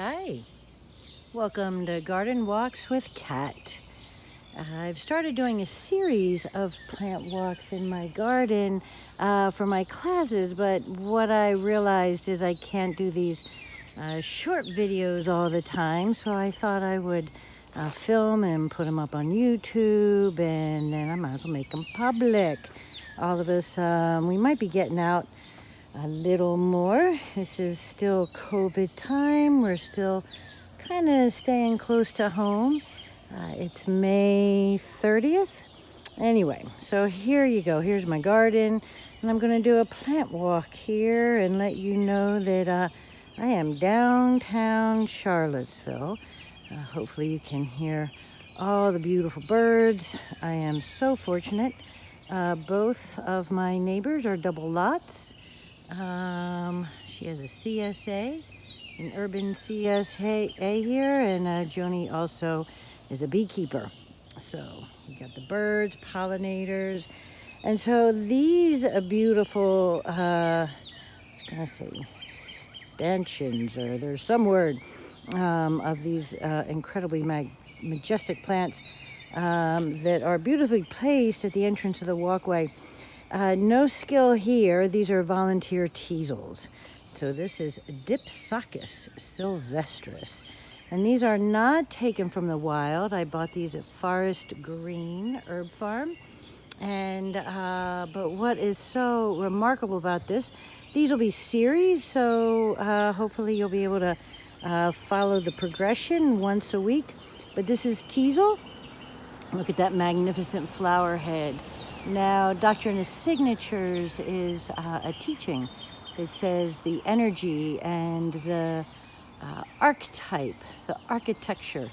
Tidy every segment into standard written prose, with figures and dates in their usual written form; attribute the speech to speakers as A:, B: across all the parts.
A: Hi, welcome to Garden Walks with Kat. I've started doing a series of plant walks in my garden for my classes, but what I realized is I can't do these short videos all the time, so I thought I would film and put them up on YouTube, and then I might as well make them public. All of us, we might be getting out a little more. This is still COVID time. We're still kind of staying close to home. It's May 30th. Anyway, so here you go. Here's my garden, and I'm going to do a plant walk here and let you know that I am downtown Charlottesville. Hopefully you can hear all the beautiful birds. I am so fortunate. Both of my neighbors are double lots. She has a CSA, an urban CSA here, and Joni also is a beekeeper. So you got the birds, pollinators, and so these beautiful, I was gonna say stanchions, or there's some word, of these incredibly majestic plants that are beautifully placed at the entrance of the walkway. No skill here. These are volunteer teasels. So this is Dipsacus sylvestris. And these are not taken from the wild. I bought these at Forest Green Herb Farm. And but what is so remarkable about this, these will be series, so hopefully you'll be able to follow the progression once a week. But this is teasel. Look at that magnificent flower head. Now, Doctrine of Signatures is a teaching that says the energy and the archetype, the architecture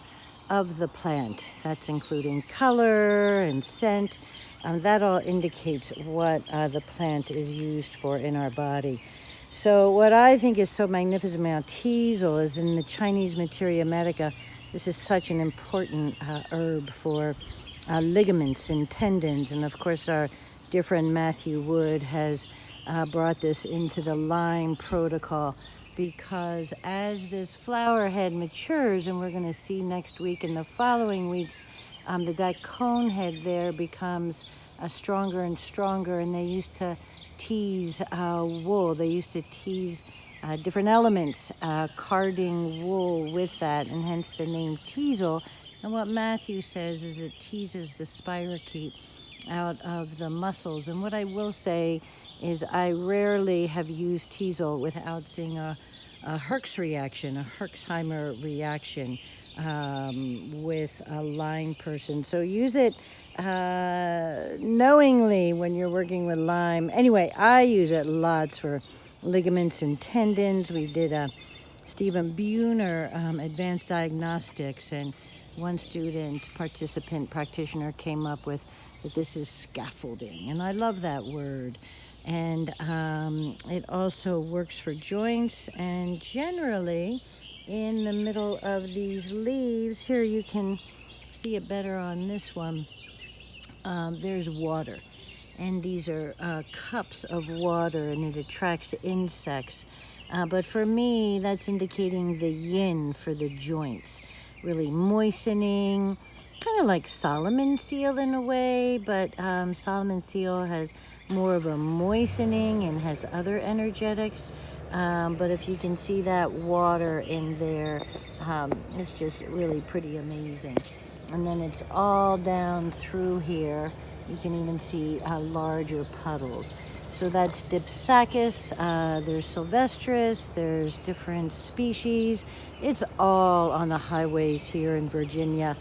A: of the plant. That's including color and scent. That all indicates what the plant is used for in our body. So what I think is so magnificent about teasel is in the Chinese materia medica, this is such an important herb for ligaments and tendons, and of course our dear friend Matthew Wood has brought this into the Lyme protocol, because as this flower head matures, and we're going to see next week and the following weeks, that cone head there becomes stronger and stronger, and they used to tease wool. They used to tease different elements, carding wool with that, and hence the name teasel. And what Matthew says is it teases the spirochete out of the muscles. And what I will say is I rarely have used teasel without seeing a Herx reaction, a Herxheimer reaction with a Lyme person. So use it knowingly when you're working with Lyme. Anyway, I use it lots for ligaments and tendons. We did a Stephen Buhner advanced diagnostics, and one student, participant, practitioner came up with that this is scaffolding, and I love that word. And it also works for joints, and generally in the middle of these leaves, here you can see it better on this one, there's water, and these are cups of water, and it attracts insects. But for me, that's indicating the yin for the joints. Really moistening, kind of like Solomon seal in a way, but Solomon seal has more of a moistening and has other energetics. But if you can see that water in there, it's just really pretty amazing. And then it's all down through here. You can even see larger puddles. So that's Dipsacus, there's Sylvestris, there's different species. It's all on the highways here in Virginia.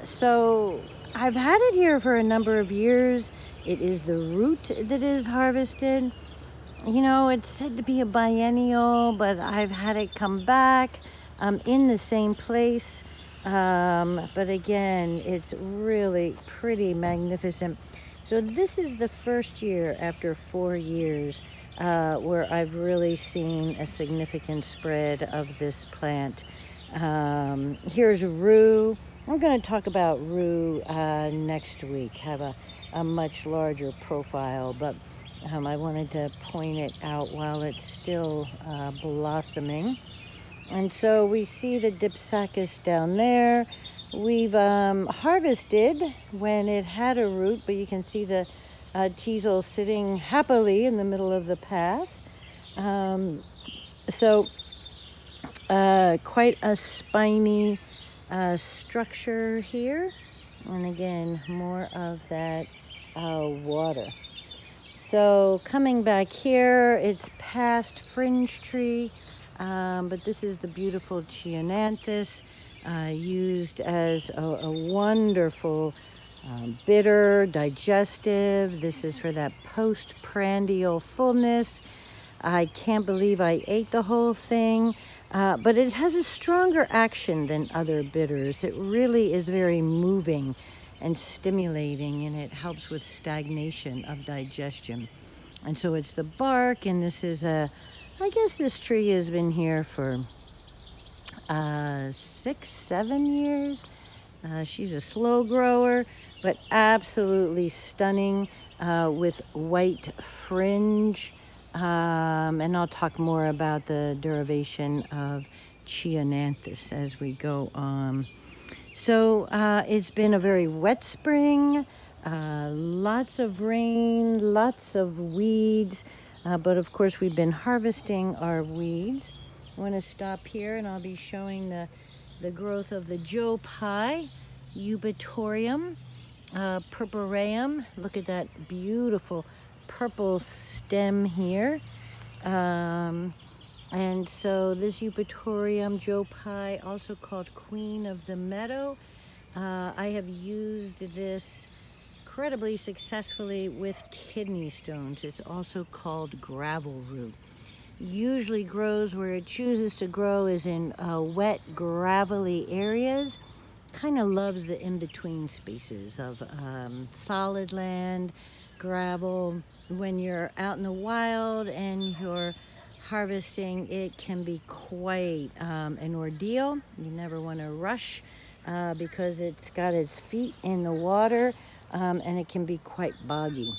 A: So I've had it here for a number of years. It is the root that is harvested. You know, it's said to be a biennial, but I've had it come back in the same place. But again, it's really pretty magnificent. So this is the first year after 4 years where I've really seen a significant spread of this plant. Here's rue. I'm going to talk about rue next week, have a much larger profile, but I wanted to point it out while it's still blossoming. And so we see the Dipsacus down there. We've harvested when it had a root, but you can see the teasel sitting happily in the middle of the path. So quite a spiny structure here. And again, more of that water. So coming back here, it's past fringe tree, but this is the beautiful Cheonanthus, used as a wonderful bitter, digestive. This is for that postprandial fullness. I can't believe I ate the whole thing, but it has a stronger action than other bitters. It really is very moving and stimulating, and it helps with stagnation of digestion. And so it's the bark, and this is I guess this tree has been here for 6-7 years. She's a slow grower, but absolutely stunning with white fringe. And I'll talk more about the derivation of Cheonanthus as we go on. So it's been a very wet spring, lots of rain, lots of weeds, but of course we've been harvesting our weeds. I want to stop here and I'll be showing the growth of the Joe Pye, Eupatorium, purpureum. Look at that beautiful purple stem here. And so this Eupatorium, Joe Pye, also called Queen of the Meadow. I have used this incredibly successfully with kidney stones. It's also called gravel root. Usually grows where it chooses to grow is in wet, gravelly areas. Kind of loves the in-between spaces of solid land, gravel. When you're out in the wild and you're harvesting, it can be quite an ordeal. You never want to rush because it's got its feet in the water, and it can be quite boggy.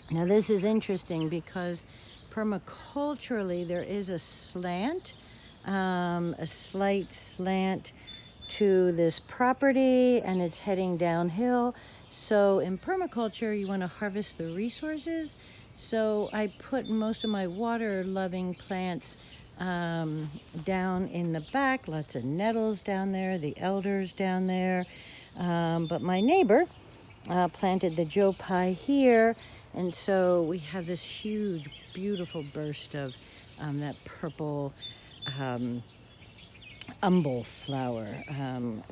A: Now this is interesting because permaculturally there is a slant, a slight slant to this property, and it's heading downhill. So in permaculture you want to harvest the resources. So I put most of my water-loving plants down in the back. Lots of nettles down there, the elders down there. But my neighbor planted the Joe Pye here, and so we have this huge, beautiful burst of that purple umbel flower.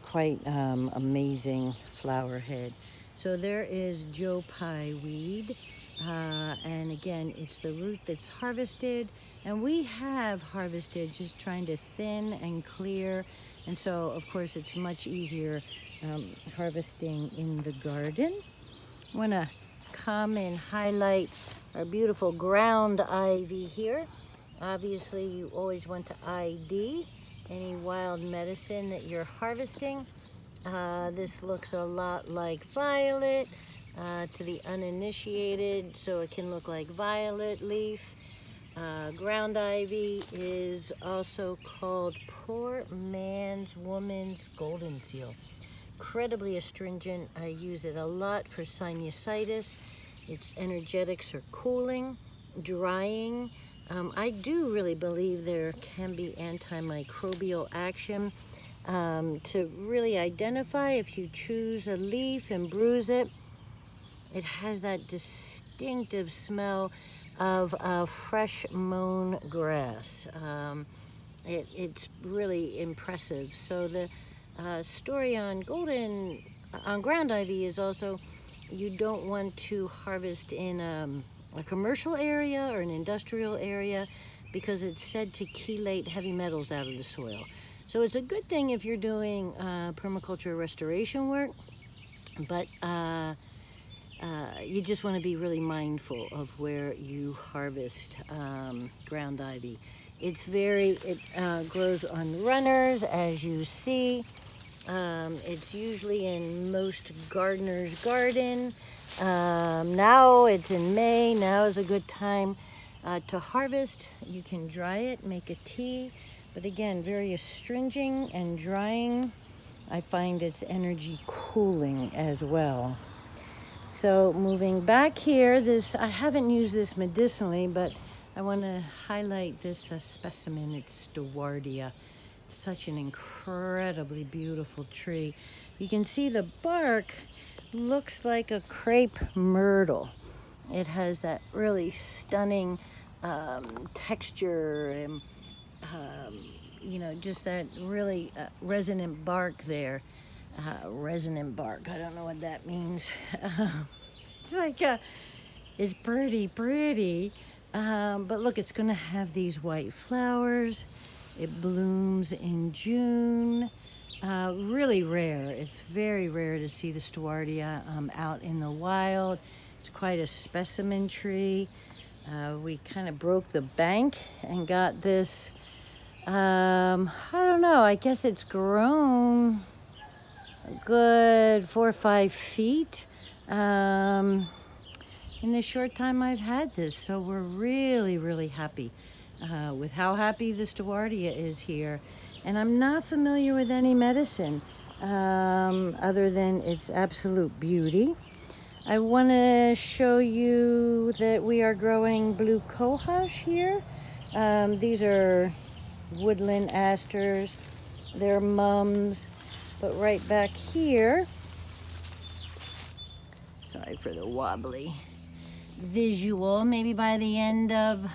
A: Quite amazing flower head. So there is Joe Pye weed. And again, it's the root that's harvested, and we have harvested just trying to thin and clear, and so of course it's much easier harvesting in the garden. I want to come and highlight our beautiful ground ivy here. Obviously you always want to ID any wild medicine that you're harvesting. This looks a lot like violet. To the uninitiated, so it can look like violet leaf. Ground ivy is also called poor man's woman's golden seal. Incredibly astringent. I use it a lot for sinusitis. Its energetics are cooling, drying. I do really believe there can be antimicrobial action to really identify if you choose a leaf and bruise it. It has that distinctive smell of fresh mown grass. It's really impressive. So the story on ground ivy is also you don't want to harvest in a commercial area or an industrial area because it's said to chelate heavy metals out of the soil. So it's a good thing if you're doing permaculture restoration work, but you just want to be really mindful of where you harvest ground ivy. It grows on runners, as you see. It's usually in most gardeners' garden. Now it's in May. Now is a good time to harvest. You can dry it, make a tea. But again, very astringent and drying. I find its energy cooling as well. So moving back here, I haven't used this medicinally, but I want to highlight this specimen. It's Stewardia. Such an incredibly beautiful tree. You can see the bark looks like a crepe myrtle. It has that really stunning texture and you know, just that really resonant bark there. Resonant bark, I don't know what that means. It's like it's pretty, but look, it's gonna have these white flowers. It blooms in June. Really rare. It's very rare to see the Stewardia out in the wild. It's quite a specimen tree. We kind of broke the bank and got this. I don't know, I guess it's grown a good 4 or 5 feet in the short time I've had this. So we're really happy with how happy the Stewardia is here. And I'm not familiar with any medicine other than its absolute beauty. I want to show you that we are growing blue cohosh here. These are woodland asters. They're mums. But right back here, sorry for the wobbly visual, maybe by the end of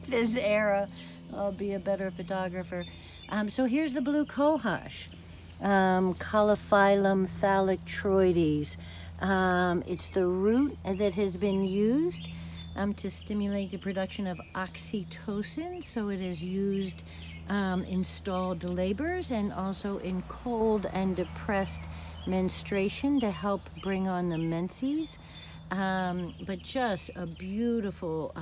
A: this era I'll be a better photographer. So here's the blue cohosh, Calophyllum thalictroides. It's the root that has been used to stimulate the production of oxytocin. So it is used in stalled labors and also in cold and depressed menstruation to help bring on the menses. But just a beautiful,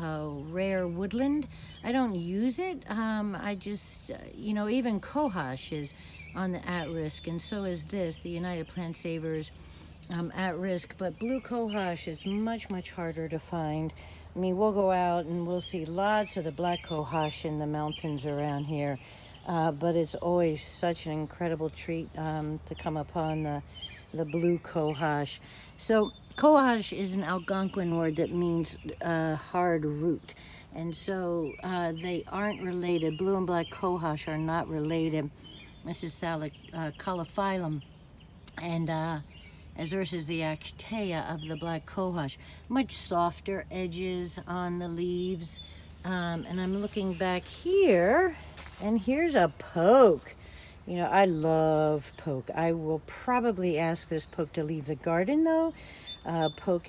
A: rare woodland. I don't use it. I just, you know, even cohosh is on the at-risk, and so is this, the United Plant Savers at risk. But blue cohosh is much harder to find. I mean, we'll go out and we'll see lots of the black cohosh in the mountains around here, but it's always such an incredible treat to come upon the blue cohosh. So cohosh is an Algonquin word that means hard root, and so they aren't related. Blue and black cohosh are not related. This is Calophyllum, and as versus the Actea of the black cohosh. Much softer edges on the leaves. And I'm looking back here, and here's a poke. You know, I love poke. I will probably ask this poke to leave the garden though. Poke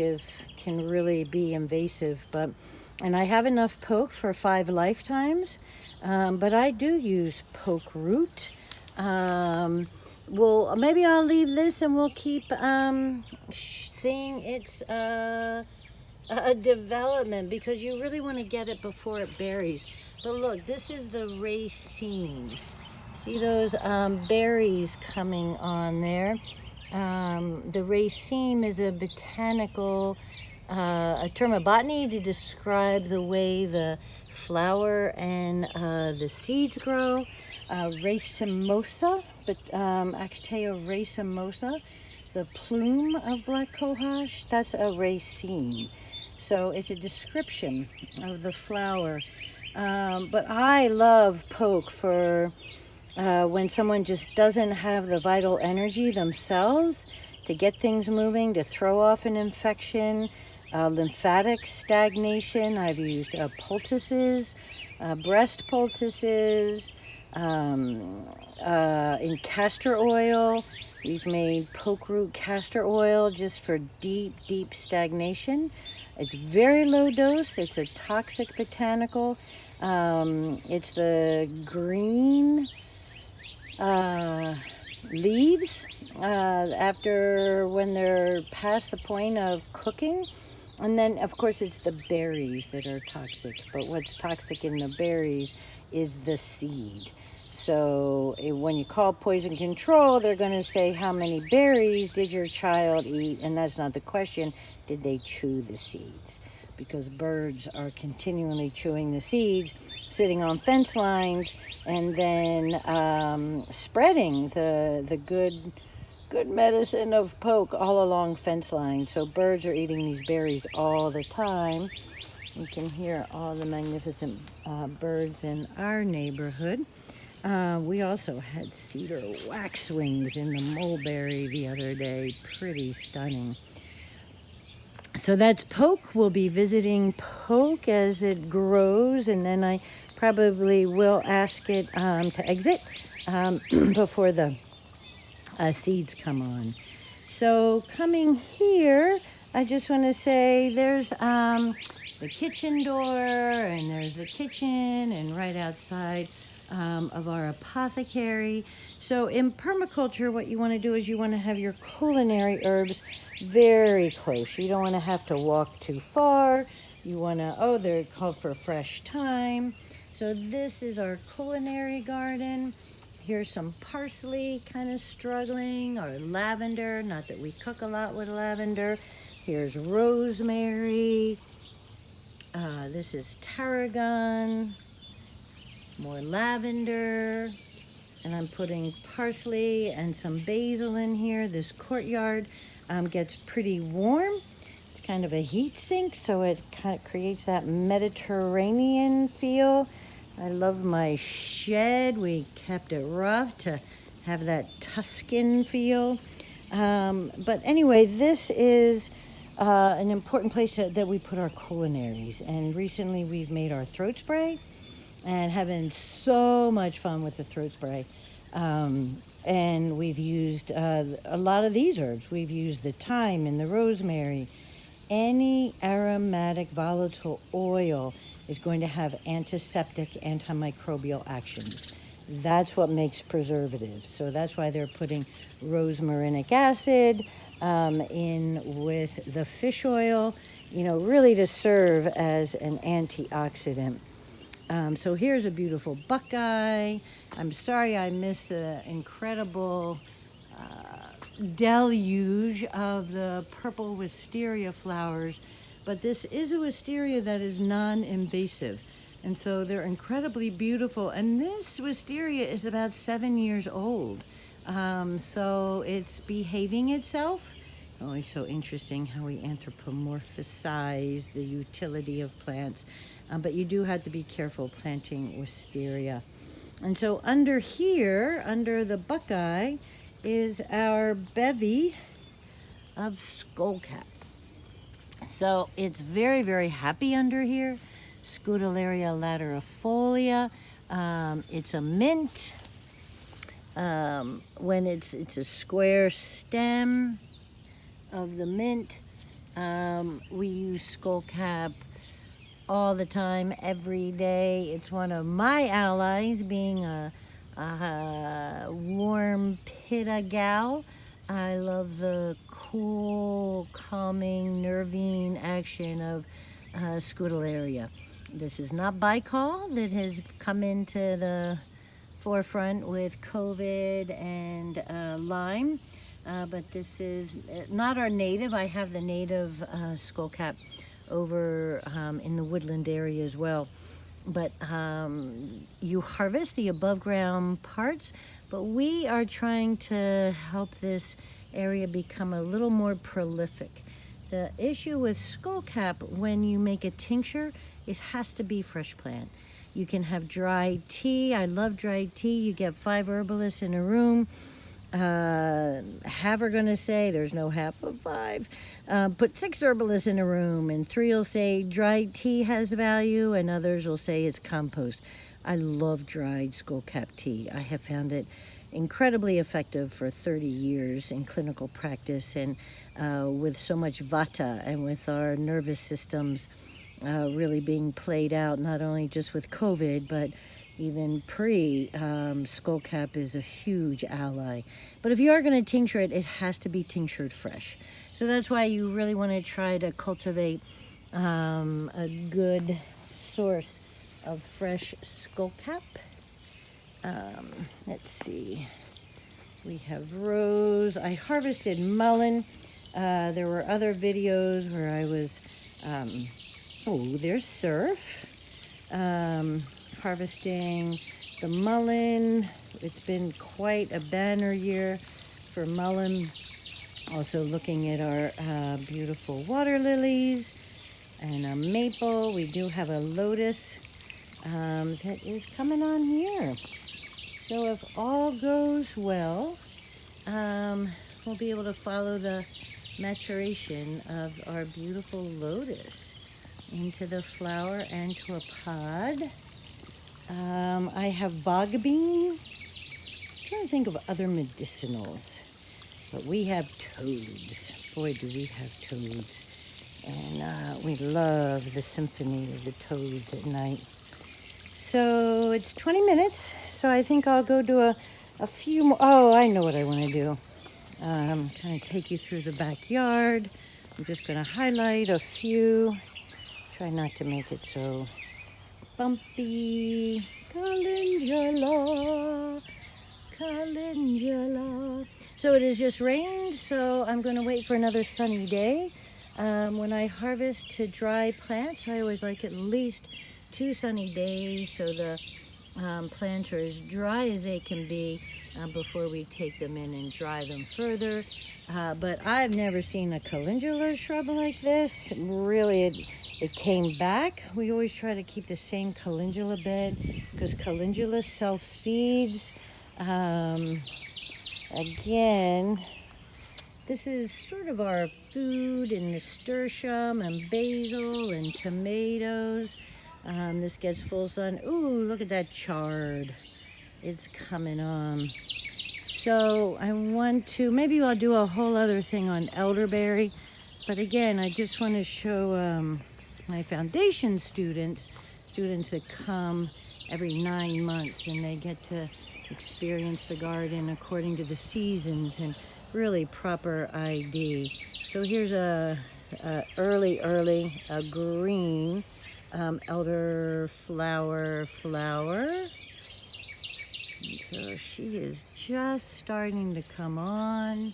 A: can really be invasive, and I have enough poke for 5 lifetimes, but I do use poke root. Well, maybe I'll leave this and we'll keep seeing its development, because you really want to get it before it berries. But look, this is the racine. See those berries coming on there? The racine is a botanical, a term of botany to describe the way the flower and the seeds grow. Racemosa, but Actea racemosa, the plume of black cohosh, that's a racine. So it's a description of the flower. But I love poke for when someone just doesn't have the vital energy themselves to get things moving, to throw off an infection, lymphatic stagnation. I've used poultices, breast poultices, in castor oil. We've made poke root castor oil just for deep stagnation. It's very low dose. It's a toxic botanical. It's the green leaves after when they're past the point of cooking. And then, of course, it's the berries that are toxic. But what's toxic in the berries is the seed. So when you call poison control, they're going to say, how many berries did your child eat? And that's not the question. Did they chew the seeds? because birds are continually chewing the seeds, sitting on fence lines, and then spreading the good medicine of poke all along fence lines. So birds are eating these berries all the time. You can hear all the magnificent birds in our neighborhood. We also had cedar waxwings in the mulberry the other day. Pretty stunning. So that's poke. We'll be visiting poke as it grows, and then I probably will ask it to exit before the seeds come on. So coming here, I just want to say there's the kitchen door, and there's the kitchen, and right outside of our apothecary. So in permaculture, what you want to do is you want to have your culinary herbs very close. You don't want to have to walk too far. You want to, they're called for fresh thyme. So this is our culinary garden. Here's some parsley kind of struggling, or lavender, not that we cook a lot with lavender. Here's rosemary. This is tarragon, more lavender, and I'm putting parsley and some basil in here. This courtyard gets pretty warm. It's kind of a heat sink, so it kind of creates that Mediterranean feel. I love my shed. We kept it rough to have that Tuscan feel. But anyway, this is an important place that we put our culinaries. And recently we've made our throat spray and having so much fun with the throat spray. And we've used a lot of these herbs. We've used the thyme and the rosemary. Any aromatic volatile oil is going to have antiseptic, antimicrobial actions. That's what makes preservatives. So that's why they're putting rosmarinic acid in with the fish oil, really to serve as an antioxidant. So here's a beautiful buckeye. I'm sorry I missed the incredible deluge of the purple wisteria flowers, but this is a wisteria that is non-invasive, and so they're incredibly beautiful. And this wisteria is about 7 years old, so it's behaving itself. Always so interesting how we anthropomorphize the utility of plants, but you do have to be careful planting wisteria. And so under here, under the buckeye, is our bevy of skullcap. So it's very, very happy under here. Scutellaria laterifolia. It's a mint. When it's a square stem of the mint. We use skullcap all the time, every day. It's one of my allies, being a warm pitta gal. I love the cool, calming, nervine action of Scutellaria. This is not Baikal that has come into the forefront with COVID and Lyme, but this is not our native. I have the native skullcap over in the woodland area as well. But you harvest the above ground parts, but we are trying to help this area become a little more prolific. The issue with skullcap, when you make a tincture, it has to be fresh plant. You can have dried tea. I love dried tea. You get 5 herbalists in a room. Half are going to say there's no half of 5. Put 6 herbalists in a room, and 3 will say dried tea has value, and others will say it's compost. I love dried skullcap tea. I have found it incredibly effective for 30 years in clinical practice, and with so much vata and with our nervous systems really being played out, not only just with COVID, but even skullcap is a huge ally. But if you are going to tincture it, it has to be tinctured fresh. So that's why you really want to try to cultivate a good source of fresh skullcap. Let's see. We have rose. I harvested mullein. There were other videos where I was Oh, there's Surf. Harvesting the mullein. It's been quite a banner year for mullein. Also looking at our beautiful water lilies and our maple. We do have a lotus that is coming on here. So if all goes well, we'll be able to follow the maturation of our beautiful lotus into the flower and to a pod. I have bog bean. I'm trying to think of other medicinals, but we have toads. Boy, do we have toads. And we love the symphony of the toads at night. So it's 20 minutes, so I think I'll go do a few more. Oh, I know what I want to do. Kind of take you through the backyard. I'm just going to highlight a few. Try not to make it so bumpy. Calendula, calendula. So it has just rained, so I'm going to wait for another sunny day. When I harvest to dry plants, I always like at least 2 sunny days so the plants are as dry as they can be before we take them in and dry them further. But I've never seen a calendula shrub like this. Really, it came back. We always try to keep the same calendula bed because calendula self-seeds. Again, this is sort of our food and nasturtium and basil and tomatoes. This gets full sun. Ooh, look at that chard. It's coming on. So I want to, maybe I'll do a whole other thing on elderberry. But again, I just want to show my foundation students that come every 9 months and they get to experience the garden according to the seasons and really proper ID. So here's a early green elderflower flower. And so she is just starting to come on.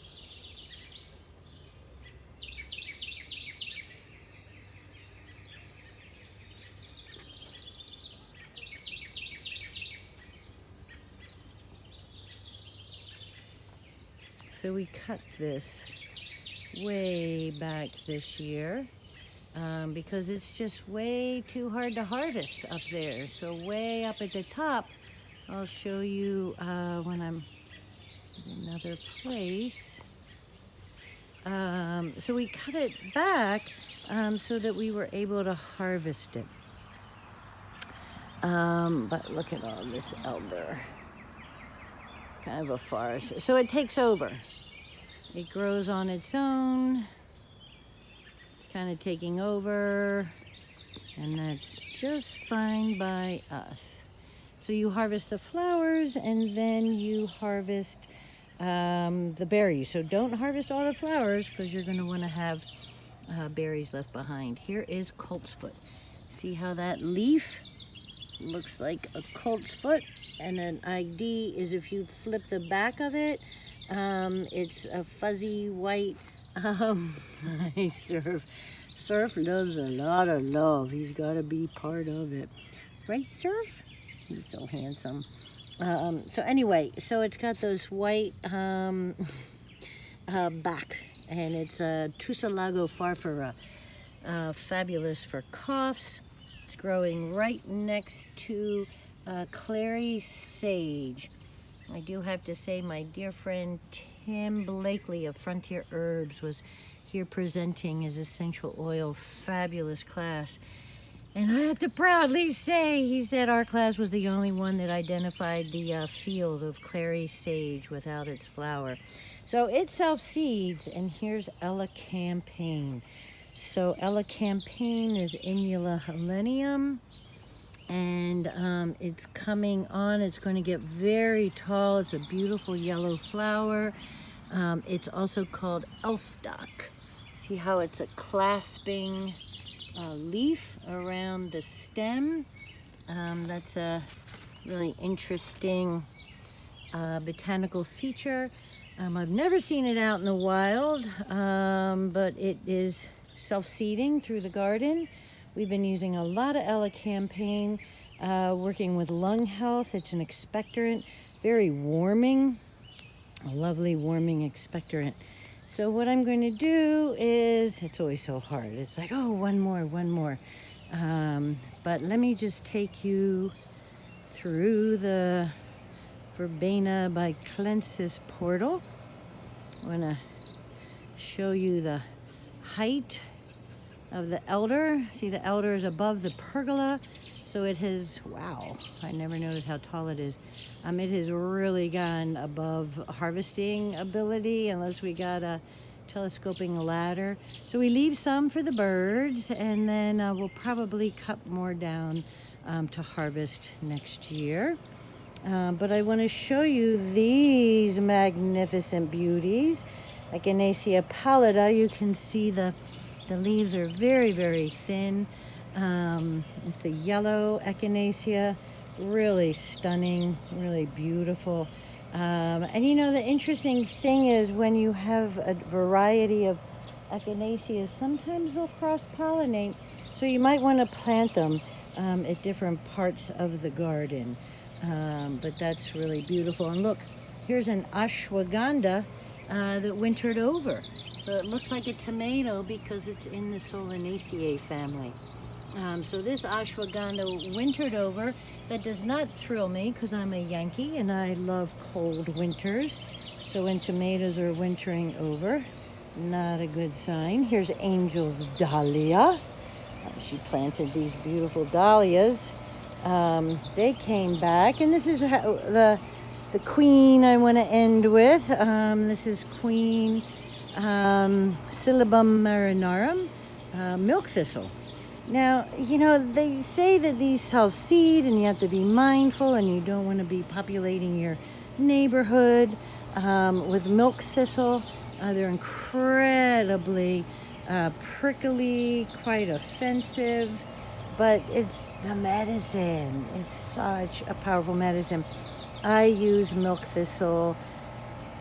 A: So we cut this way back this year because it's just way too hard to harvest up there. So way up at the top, I'll show you when I'm in another place. So we cut it back so that we were able to harvest it. But look at all this elder. Kind of a forest. So it takes over. It grows on its own. It's kind of taking over. And that's just fine by us. So you harvest the flowers and then you harvest the berries. So don't harvest all the flowers because you're going to want to have berries left behind. Here is coltsfoot. See how that leaf looks like a coltsfoot? And an ID is if you flip the back of it, it's a fuzzy white. Surf loves a lot of love. He's got to be part of it. Right, Surf? He's so handsome. So anyway, so it's got those white back, and it's a Tusolago farfara. Fabulous for coughs. It's growing right next to clary sage. I do have to say my dear friend Tim Blakely of Frontier Herbs was here presenting his essential oil fabulous class. And I have to proudly say, he said our class was the only one that identified the field of clary sage without its flower. So it self-seeds, and here's Ella Campaign. So Ella Campaign is Inula helenium, and it's coming on. It's going to get very tall. It's a beautiful yellow flower. It's also called elfstock. See how it's a clasping leaf around the stem. That's a really interesting botanical feature. I've never seen it out in the wild, but it is self-seeding through the garden We've been using a lot of elecampane, working with lung health. It's an expectorant, very warming, a lovely warming expectorant. So what I'm going to do is, it's always so hard. It's like, oh, one more. But let me just take you through the Verbena by Clensis portal. I want to show you the height of the elder. See, the elder is above the pergola. So it has, wow, I never noticed how tall it is. It has really gone above harvesting ability unless we got a telescoping ladder. So we leave some for the birds, and then we'll probably cut more down to harvest next year. But I want to show you these magnificent beauties. Echinacea pallida, you can see the leaves are very, very thin. It's the yellow echinacea, really stunning, really beautiful. And you know, the interesting thing is when you have a variety of echinaceas, sometimes they'll cross-pollinate. So you might want to plant them at different parts of the garden. But that's really beautiful. And look, here's an ashwagandha that wintered over. So it looks like a tomato because it's in the Solanaceae family. So this ashwagandha wintered over. That does not thrill me because I'm a Yankee and I love cold winters. So when tomatoes are wintering over, not a good sign. Here's Angel's Dahlia. She planted these beautiful dahlias. They came back, and this is the queen I want to end with. This is Queen Silybum marinarum, milk thistle. Now, you know, they say that these self-seed and you have to be mindful and you don't want to be populating your neighborhood with milk thistle. They're incredibly prickly, quite offensive, but it's the medicine. It's such a powerful medicine. I use milk thistle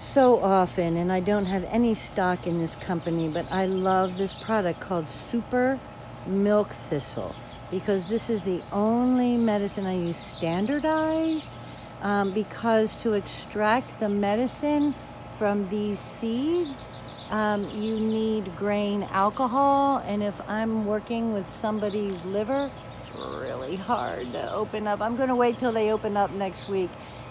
A: so often, and I don't have any stock in this company, but I love this product called Super Milk Thistle because this is the only medicine I use standardized because to extract the medicine from these seeds, you need grain alcohol, and if I'm working with somebody's liver, it's really hard to open up. I'm going to wait till they open up next week.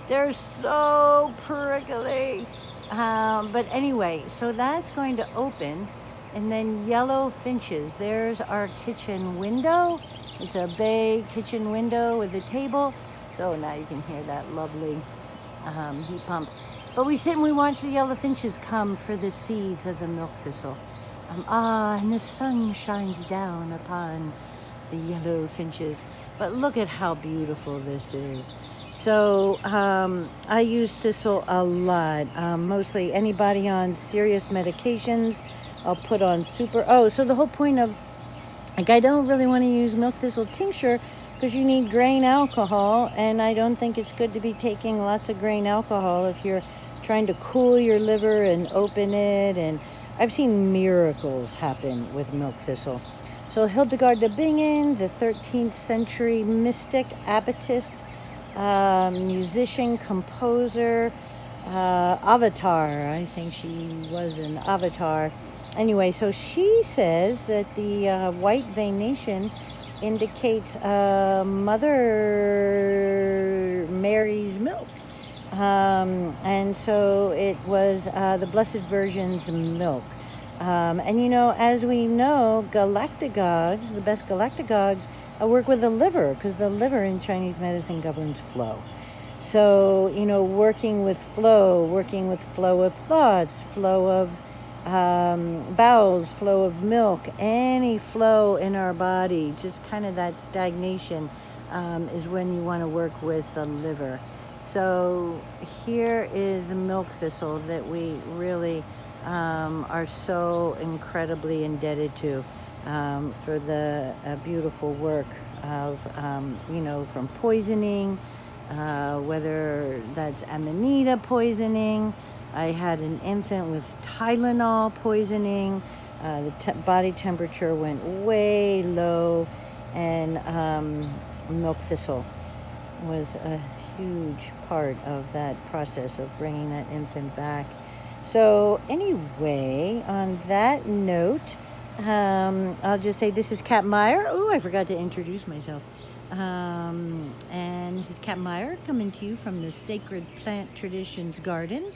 A: They're so prickly. But anyway, so that's going to open. And then yellow finches. There's our kitchen window. It's a bay kitchen window with a table. So now you can hear that lovely heat pump. But we sit and we watch the yellow finches come for the seeds of the milk thistle. And the sun shines down upon the yellow finches. But look at how beautiful this is. So I use thistle a lot. Mostly anybody on serious medications, I'll put on super. Oh, so the whole point of, like, I don't really want to use milk thistle tincture because you need grain alcohol, and I don't think it's good to be taking lots of grain alcohol if you're trying to cool your liver and open it. And I've seen miracles happen with milk thistle. So Hildegard de Bingen, the 13th century mystic, abbotess, musician, composer, avatar. I think she was an avatar. Anyway, so she says that the white veination indicates Mother Mary's milk. And so it was the Blessed Virgin's milk. And you know, as we know, galactagogues, the best galactagogues, work with the liver because the liver in Chinese medicine governs flow. So, you know, working with flow of thoughts, flow of bowels, flow of milk, any flow in our body, just kind of that stagnation is when you want to work with the liver. So here is milk thistle that we really are so incredibly indebted to for the beautiful work of, you know, from poisoning, whether that's Amanita poisoning. I had an infant with Tylenol poisoning. The body temperature went way low. And milk thistle was a huge part of that process of bringing that infant back. So anyway, on that note, I'll just say this is Kat Maier. Oh, I forgot to introduce myself. And this is Kat Maier coming to you from the Sacred Plant Traditions Garden.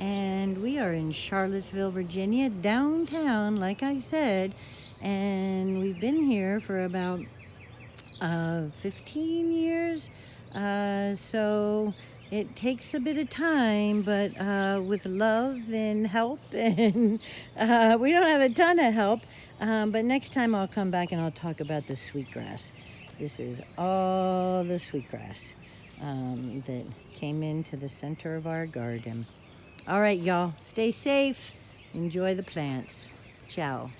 A: And we are in Charlottesville, Virginia, downtown, like I said. And we've been here for about 15 years. So it takes a bit of time, but with love and help, and we don't have a ton of help. But next time I'll come back and I'll talk about the sweetgrass. This is all the sweetgrass that came into the center of our garden. All right, y'all, stay safe. Enjoy the plants. Ciao.